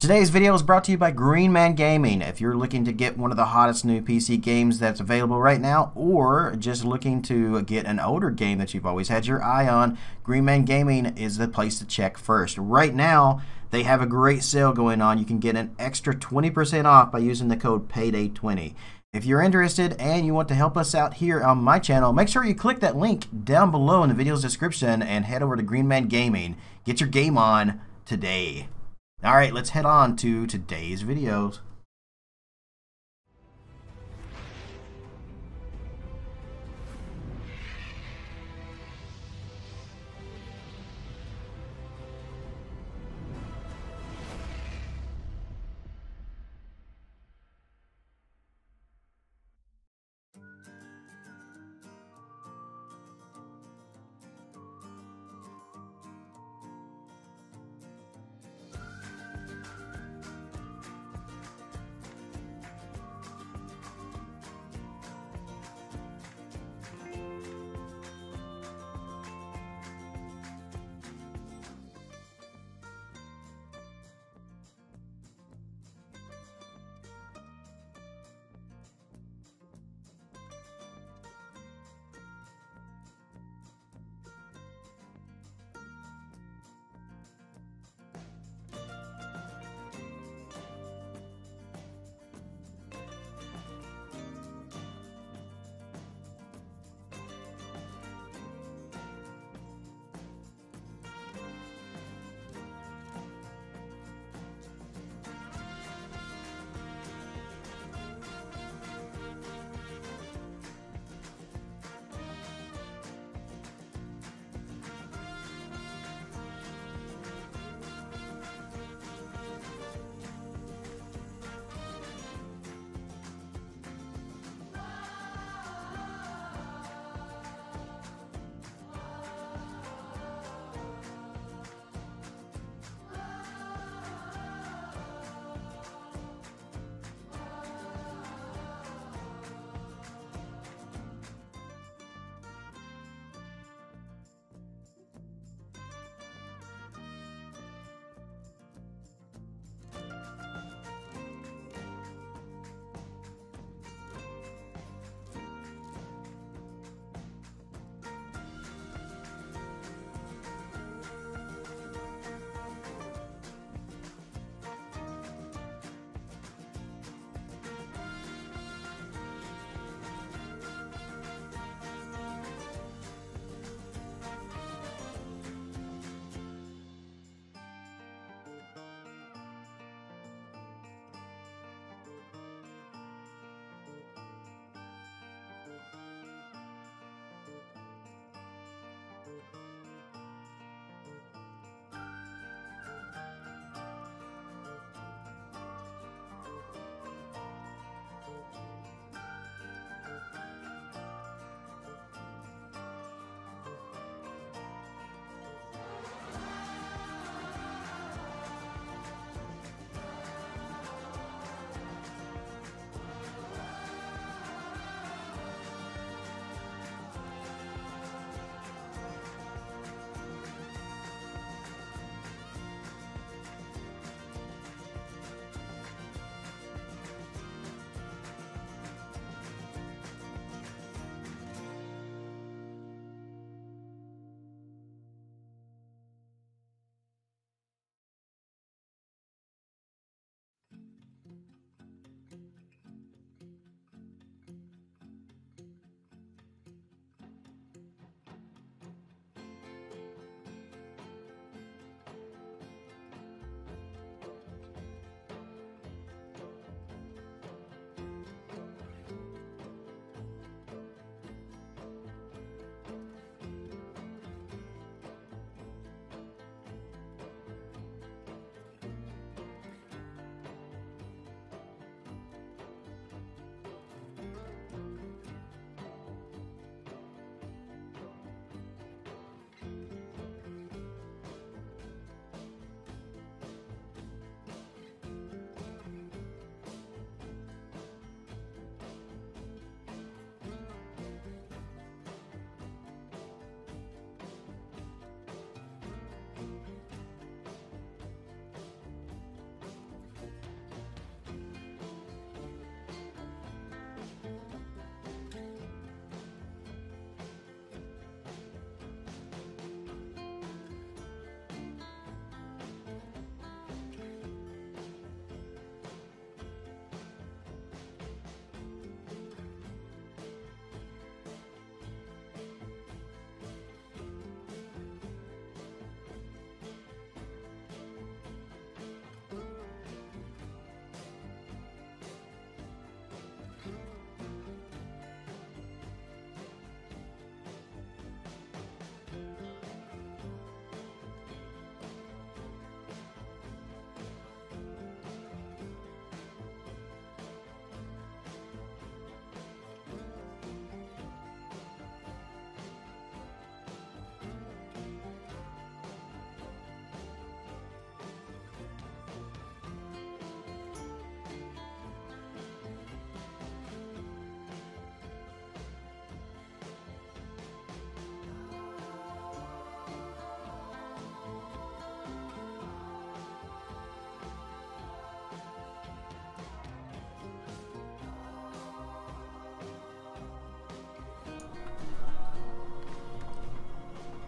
Today's video is brought to you by Green Man Gaming. If you're looking to get one of the hottest new PC games that's available right now, or just looking to get an older game that you've always had your eye on, Green Man Gaming is the place to check first. Right now, they have a great sale going on. You can get an extra 20% off by using the code PAYDAY20. If you're interested and you want to help us out here on my channel, make sure you click that link down below in the video's description and head over to Green Man Gaming. Get your game on today. All right, let's head on to today's videos.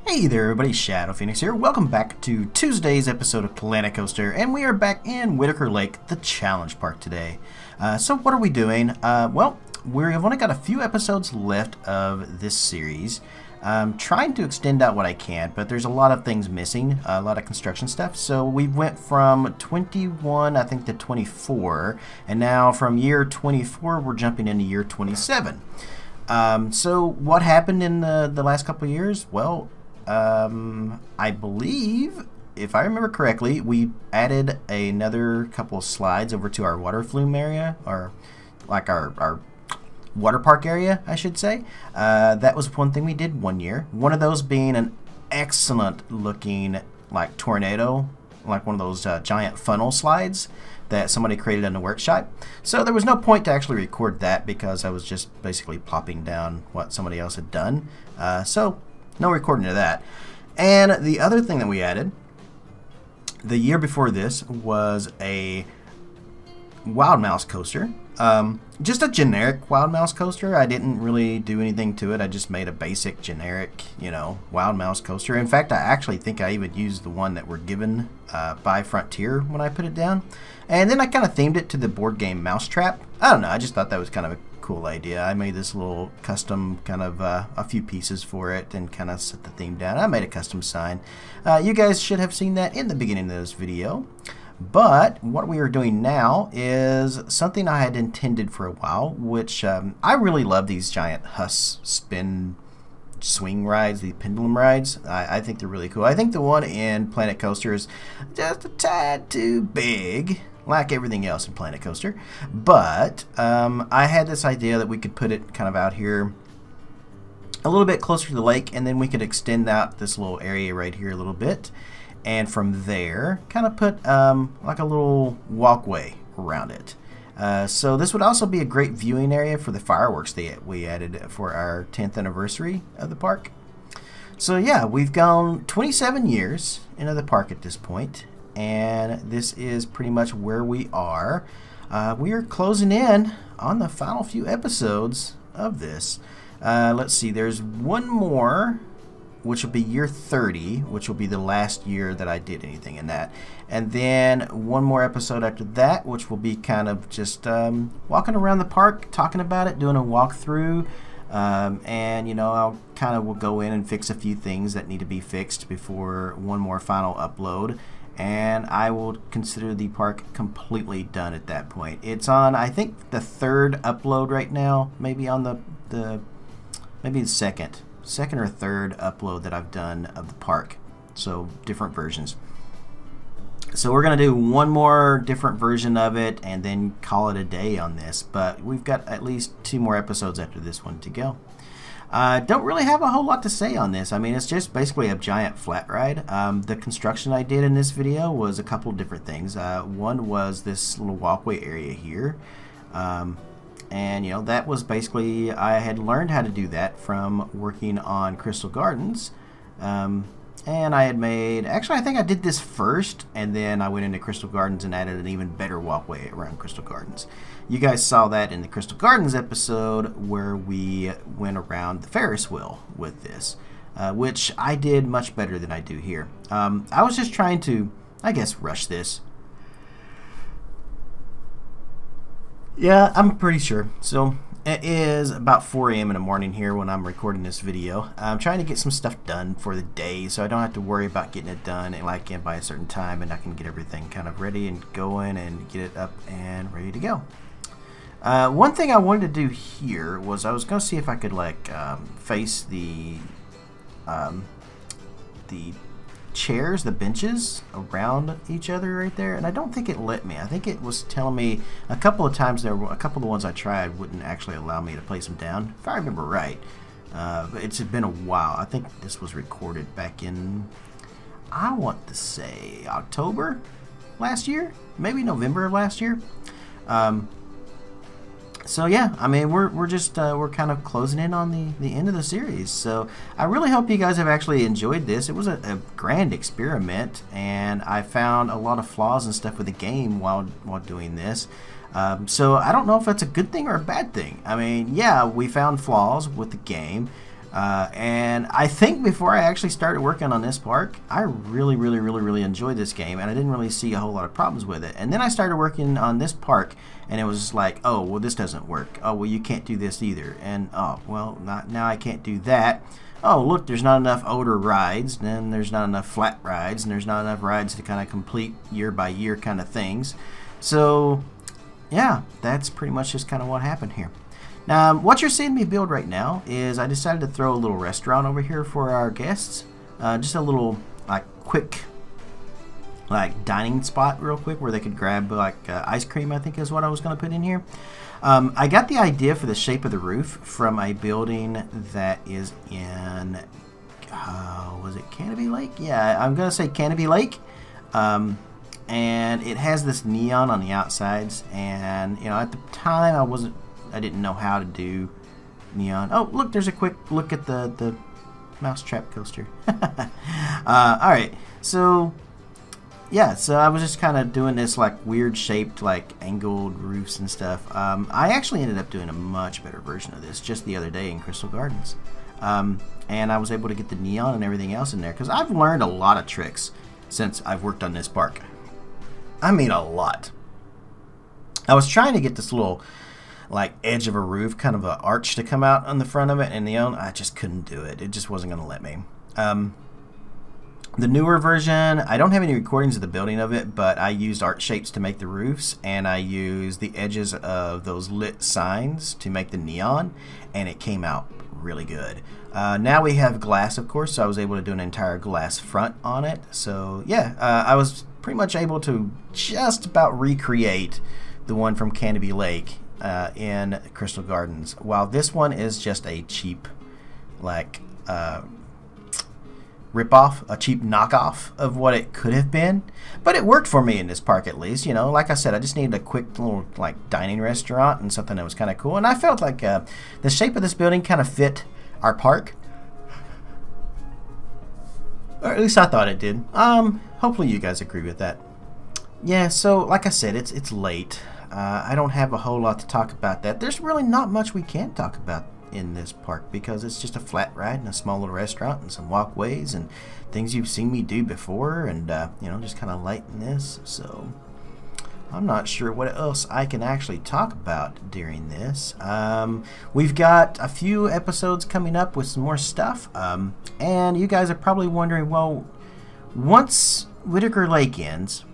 Hey there everybody, Shadow Phoenix here. Welcome back to Tuesday's episode of Planet Coaster, and we are back in Whitaker Lake, the Challenge Park today. So what are we doing? Well, we've only got a few episodes left of this series. I'm trying to extend out what I can, but there's a lot of things missing, a lot of construction stuff. So we went from 21, I think, to 24, and now from year 24, we're jumping into year 27. So what happened in the last couple of years? Well, I believe, if I remember correctly, we added another couple of slides over to our water flume area, or like our water park area, I should say. That was one thing we did one year. One of those being an excellent looking like tornado, like one of those giant funnel slides that somebody created in the workshop. So there was no point to actually record that because I was just basically plopping down what somebody else had done. So no recording of that. And the other thing that we added the year before this was a Wild Mouse coaster. Just a generic Wild Mouse coaster. I didn't really do anything to it. I just made a basic generic, you know, Wild Mouse coaster. In fact, I actually think I even used the one that were given by Frontier when I put it down. And then I kind of themed it to the board game Mousetrap. I don't know, I just thought that was kind of a cool idea. I made this little custom kind of a few pieces for it and kind of set the theme down. I made a custom sign. You guys should have seen that in the beginning of this video. But what we are doing now is something I had intended for a while, which I really love these giant Huss swing rides, the pendulum rides. I think they're really cool. I think the one in Planet Coaster is just a tad too big, like everything else in Planet Coaster. But I had this idea that we could put it kind of out here a little bit closer to the lake, and then we could extend out this little area right here a little bit. And from there, kind of put like a little walkway around it. So this would also be a great viewing area for the fireworks that we added for our 10th anniversary of the park. So yeah, we've gone 27 years into the park at this point, and this is pretty much where we are. We are closing in on the final few episodes of this. Let's see, there's one more, which will be year 30, which will be the last year that I did anything in that. And then one more episode after that, which will be kind of just walking around the park, talking about it, doing a walkthrough. And, you know, I'll kind of will go in and fix a few things that need to be fixed before one more final upload. And I will consider the park completely done at that point. It's on, I think, the third upload right now, maybe on maybe the second or third upload that I've done of the park, so different versions. So we're gonna do one more different version of it and then call it a day on this, but we've got at least 2 more episodes after this one to go. Don't really have a whole lot to say on this. I mean, it's just basically a giant flat ride. The construction I did in this video was a couple of different things. One was this little walkway area here. And, you know, that was basically, I had learned how to do that from working on Crystal Gardens. And I had made, actually I think I did this first, and then I went into Crystal Gardens and added an even better walkway around Crystal Gardens. You guys saw that in the Crystal Gardens episode where we went around the Ferris wheel with this, which I did much better than I do here. I was just trying to, I guess, rush this. Yeah, I'm pretty sure. So it is about 4 a.m. in the morning here when I'm recording this video. I'm trying to get some stuff done for the day, so I don't have to worry about getting it done and like in by a certain time, and I can get everything kind of ready and going and get it up and ready to go. One thing I wanted to do here was I was going to see if I could like face the chairs, the benches around each other right there, and I don't think it let me. I think it was telling me a couple of times there were a couple of the ones I tried wouldn't actually allow me to place them down, if I remember right. But it's been a while. I think this was recorded back in, I want to say October last year, maybe November of last year. So yeah, I mean, we're just we're kind of closing in on the end of the series. So I really hope you guys have actually enjoyed this. It was a grand experiment, and I found a lot of flaws and stuff with the game while doing this. So I don't know if that's a good thing or a bad thing. I mean, yeah, we found flaws with the game. And I think before I actually started working on this park, I really enjoyed this game, and I didn't really see a whole lot of problems with it. And then I started working on this park, and it was just like, oh, well, this doesn't work. Oh, well, you can't do this either. And, oh, well, now I can't do that. Oh, look, there's not enough odor rides, then there's not enough flat rides, and there's not enough rides to kind of complete year by year kind of things. So, yeah, that's pretty much just kind of what happened here. Now, what you're seeing me build right now is I decided to throw a little restaurant over here for our guests. Just a little, like, quick, like, dining spot real quick where they could grab, like, ice cream, I think is what I was going to put in here. I got the idea for the shape of the roof from a building that is in, was it Canopy Lake? Yeah, I'm going to say Canopy Lake. And it has this neon on the outsides, and, you know, at the time I didn't know how to do neon. Oh, look, there's a quick look at the mousetrap coaster. Alright, so yeah, so I was just kind of doing this like weird shaped, like angled roofs and stuff. I actually ended up doing a much better version of this just the other day in Crystal Gardens. And I was able to get the neon and everything else in there because I've learned a lot of tricks since I've worked on this park. I mean, a lot. I was trying to get this little like edge of a roof, kind of an arch to come out on the front of it, and I just couldn't do it. It just wasn't going to let me. The newer version, I don't have any recordings of the building of it, but I used art shapes to make the roofs, and I used the edges of those lit signs to make the neon, and it came out really good. Now we have glass, of course, so I was able to do an entire glass front on it. So yeah, I was pretty much able to just about recreate the one from Canopy Lake in Crystal Gardens, while this one is just a cheap, like, rip-off, a cheap knockoff of what it could have been. But it worked for me in this park, at least. You know, like I said, I just needed a quick little, like, dining restaurant and something that was kind of cool. And I felt like the shape of this building kind of fit our park. Or at least I thought it did. Hopefully you guys agree with that. Yeah, so like I said, it's late. I don't have a whole lot to talk about that. There's really not much we can talk about in this park because it's just a flat ride and a small little restaurant and some walkways and things you've seen me do before, and you know, just kind of lighten this. So I'm not sure what else I can actually talk about during this. We've got a few episodes coming up with some more stuff, and you guys are probably wondering, well, once Whitaker Lake ends,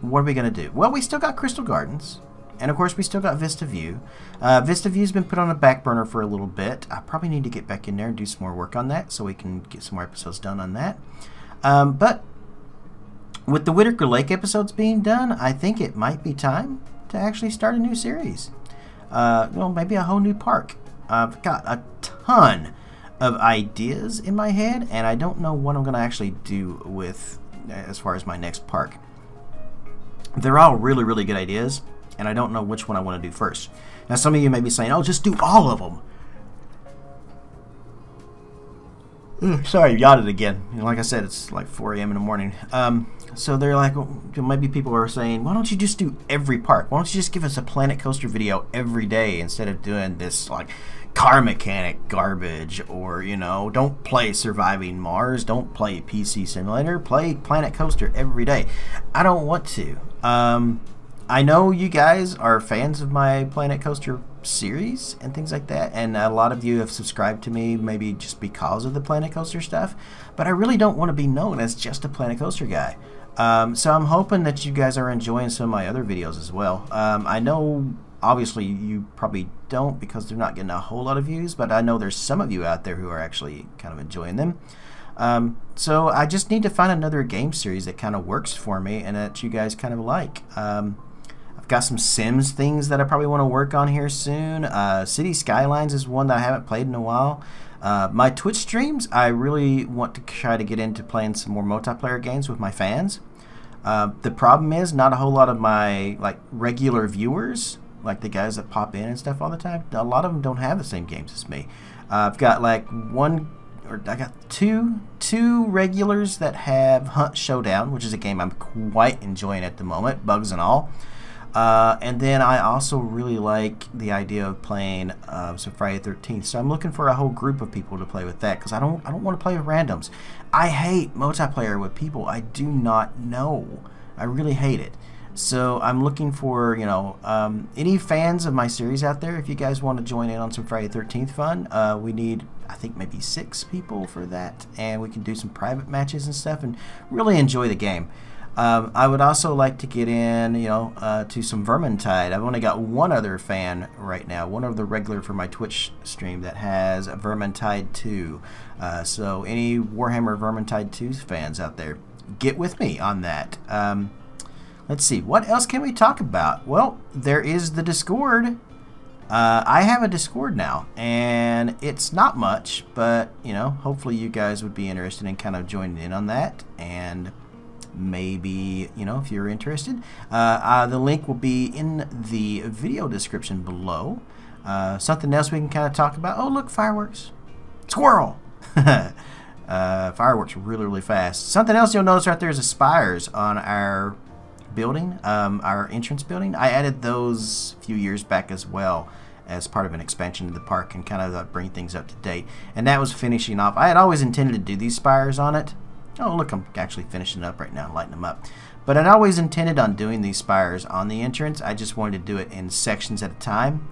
what are we going to do? Well, we still got Crystal Gardens, and of course we still got Vista View. Vista View's been put on a back burner for a little bit. I probably need to get back in there and do some more work on that so we can get some more episodes done on that. But with the Whitaker Lake episodes being done, I think it might be time to actually start a new series. Well, maybe a whole new park. I've got a ton of ideas in my head, and I don't know what I'm going to actually do with as far as my next park. They're all really good ideas, and I don't know which one I want to do first. Now, some of you may be saying, oh, just do all of them. Sorry, yawned again. You know, like I said, it's like 4 a.m. in the morning. So they're like, well, maybe people are saying, why don't you just do every park? Why don't you just give us a Planet Coaster video every day instead of doing this, like, car mechanic garbage, or, you know, don't play Surviving Mars, don't play PC Simulator, play Planet Coaster every day. I don't want to. I know you guys are fans of my Planet Coaster series and things like that, and a lot of you have subscribed to me maybe just because of the Planet Coaster stuff, but I really don't want to be known as just a Planet Coaster guy. So I'm hoping that you guys are enjoying some of my other videos as well. I know obviously you probably don't because they're not getting a whole lot of views, but I know there's some of you out there who are actually kind of enjoying them. So I just need to find another game series that kind of works for me and that you guys kind of like. I've got some Sims things that I probably want to work on here soon. City Skylines is one that I haven't played in a while. My Twitch streams, I really want to try to get into playing some more multiplayer games with my fans. The problem is not a whole lot of my regular viewers, like the guys that pop in and stuff all the time, a lot of them don't have the same games as me. I've got I got two regulars that have Hunt Showdown, which is a game I'm quite enjoying at the moment, bugs and all. And then I also really like the idea of playing some Friday the 13th. So I'm looking for a whole group of people to play with that, because I don't want to play with randoms. I hate multiplayer with people I do not know. I really hate it. So I'm looking for, you know, any fans of my series out there. If you guys want to join in on some Friday the 13th fun, we need, I think, maybe 6 people for that, and we can do some private matches and stuff and really enjoy the game. I would also like to get in, you know, to some Vermintide. I've only got one other fan right now, one of the regular for my Twitch stream that has a Vermintide 2. So any Warhammer Vermintide 2 fans out there, get with me on that. Let's see, what else can we talk about? Well, there is the Discord. I have a Discord now, and it's not much, but, you know, hopefully you guys would be interested in kind of joining in on that, and maybe, you know, if you're interested, the link will be in the video description below. Something else we can kind of talk about. Oh, look, fireworks. Squirrel! Fireworks really fast. Something else you'll notice right there is the spires on our building, our entrance building. I added those a few years back as well as part of an expansion of the park, and kind of bring things up to date. And that was finishing off. I had always intended to do these spires on it. Oh, look, I'm actually finishing up right now, lighting them up. But I'd always intended on doing these spires on the entrance. I just wanted to do it in sections at a time,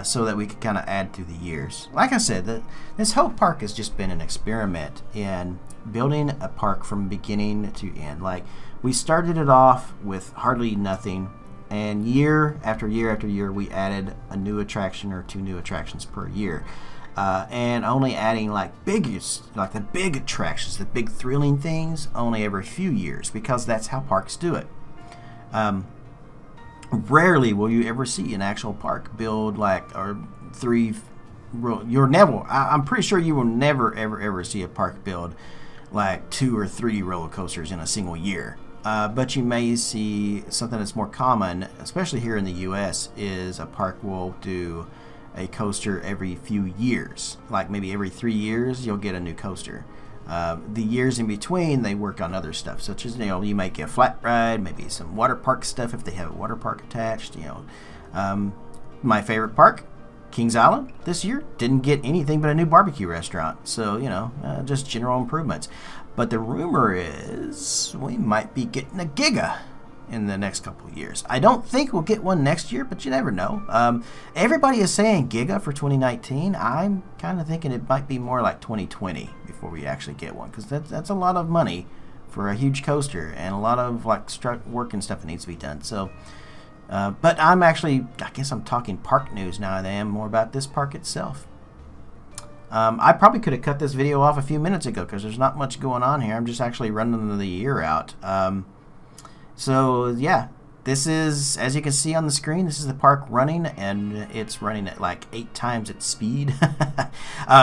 so that we could kind of add through the years. Like I said, this whole park has just been an experiment in building a park from beginning to end. Like, we started it off with hardly nothing, and year after year after year, we added a new attraction or 2 new attractions per year. And only adding like the big attractions, the big thrilling things, only every few years, because that's how parks do it. Rarely will you ever see an actual park build like I'm pretty sure you will never ever see a park build like 2 or 3 roller coasters in a single year. But you may see something that's more common, especially here in the US, is a park will do a coaster every few years. Like maybe every 3 years you'll get a new coaster. The years in between, they work on other stuff, such as, you know, you might get a flat ride, maybe some water park stuff if they have a water park attached. You know, my favorite park, Kings Island, this year didn't get anything but a new barbecue restaurant. So, you know, just general improvements. But the rumor is we might be getting a Giga in the next couple of years. I don't think we'll get one next year, but you never know. Everybody is saying Giga for 2019. I'm kind of thinking it might be more like 2020 before we actually get one, because that's a lot of money for a huge coaster and a lot of like work and stuff that needs to be done. So, but I'm actually, I guess I'm talking park news now than I am more about this park itself. I probably could have cut this video off a few minutes ago because there's not much going on here. I'm just actually running the year out. So yeah, this is, as you can see on the screen, this is the park running, and it's running at like 8 times its speed.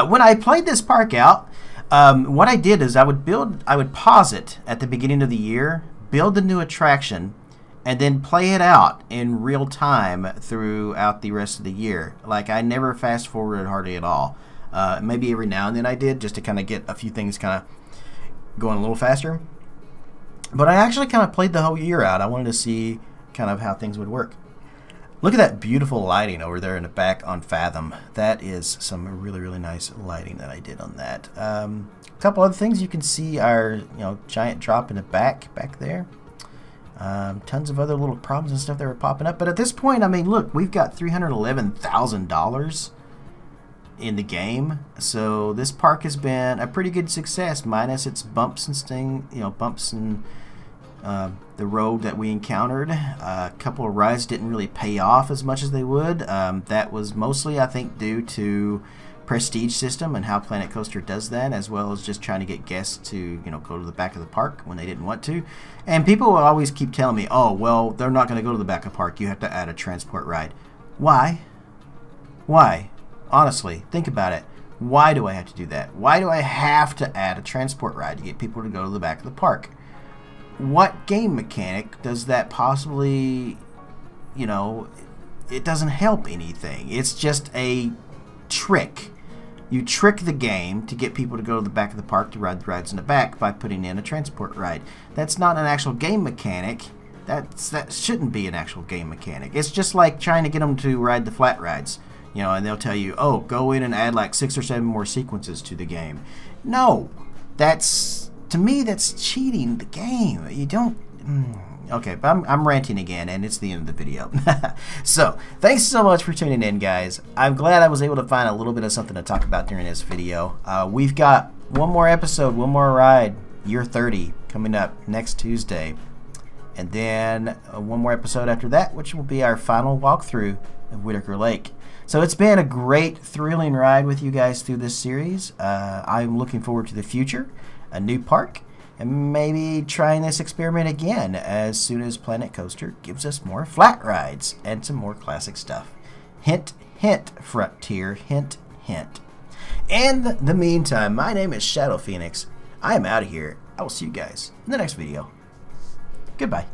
When I played this park out, what I did is I would pause it at the beginning of the year, build the new attraction, and then play it out in real time throughout the rest of the year. Like, I never fast forwarded hardly at all. Maybe every now and then I did, just to kind of get a few things kind of going a little faster. But I actually kind of played the whole year out. I wanted to see kind of how things would work. Look at that beautiful lighting over there in the back on Fathom. That is some really nice lighting that I did on that. A couple other things you can see are, you know, giant drop in the back there. Tons of other little problems and stuff that were popping up. But at this point, I mean, look, we've got $311,000 in the game. So this park has been a pretty good success, minus its bumps and bumps in the road that we encountered. A couple of rides didn't really pay off as much as they would. That was mostly, I think, due to prestige system and how Planet Coaster does that, as well as just trying to get guests to, you know, go to the back of the park when they didn't want to. And people will always keep telling me, oh, well, they're not going to go to the back of the park, you have to add a transport ride. Why? Honestly, think about it. Why do I have to do that? Why do I have to add a transport ride to get people to go to the back of the park? What game mechanic does that possibly, you know, it doesn't help anything. It's just a trick. You trick the game to get people to go to the back of the park to ride the rides in the back by putting in a transport ride. That's not an actual game mechanic. That shouldn't be an actual game mechanic. It's just like trying to get them to ride the flat rides, you know, and they'll tell you, oh, go in and add like 6 or 7 more sequences to the game. No, to me, that's cheating the game. You don't... Okay, but I'm ranting again, and it's the end of the video. So, thanks so much for tuning in, guys. I'm glad I was able to find a little bit of something to talk about during this video. We've got one more episode, one more ride, year 30, coming up next Tuesday. And then one more episode after that, which will be our final walkthrough of Whitaker Lake. So it's been a great, thrilling ride with you guys through this series. I'm looking forward to the future, a new park, and maybe trying this experiment again as soon as Planet Coaster gives us more flat rides and some more classic stuff. Hint, hint, Frontier, hint, hint. In the meantime, my name is Shadow Phoenix. I am out of here. I will see you guys in the next video. Goodbye.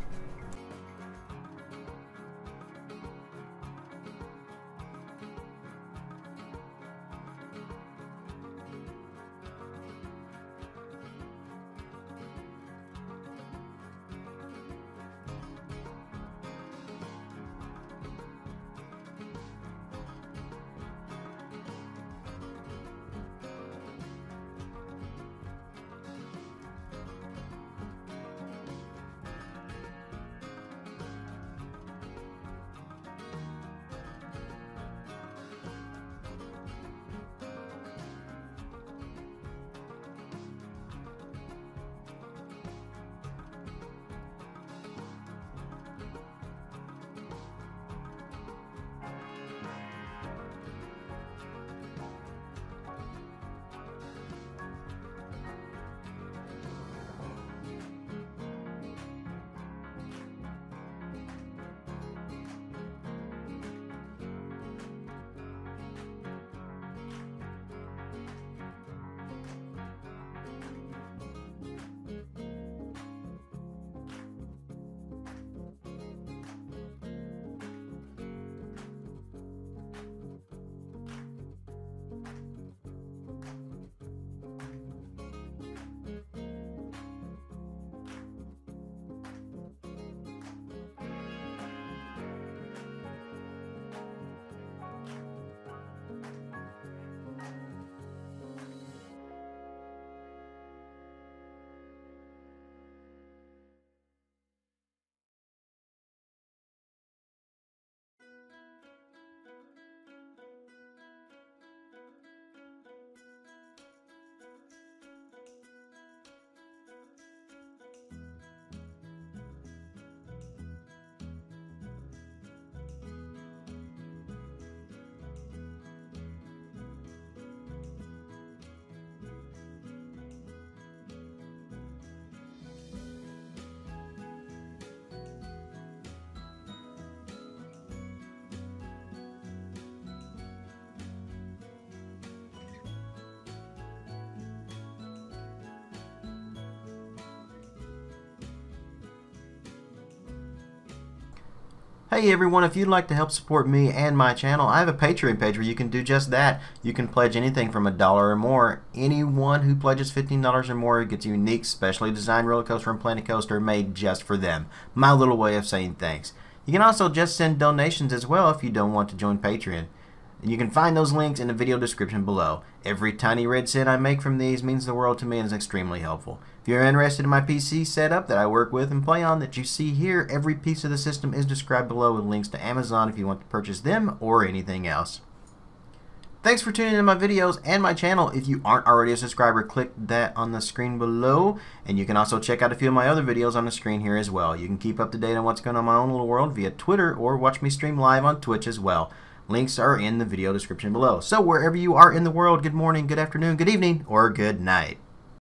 Hey everyone, if you'd like to help support me and my channel, I have a Patreon page where you can do just that. You can pledge anything from $1 or more. Anyone who pledges $15 or more gets a unique, specially designed roller coaster from Planet Coaster made just for them. My little way of saying thanks. You can also just send donations as well if you don't want to join Patreon. And you can find those links in the video description below. Every tiny red cent I make from these means the world to me and is extremely helpful. If you're interested in my PC setup that I work with and play on that you see here, every piece of the system is described below with links to Amazon if you want to purchase them or anything else. Thanks for tuning in to my videos and my channel. If you aren't already a subscriber, click that on the screen below. And you can also check out a few of my other videos on the screen here as well. You can keep up to date on what's going on in my own little world via Twitter or watch me stream live on Twitch as well. Links are in the video description below. So wherever you are in the world, good morning, good afternoon, good evening, or good night.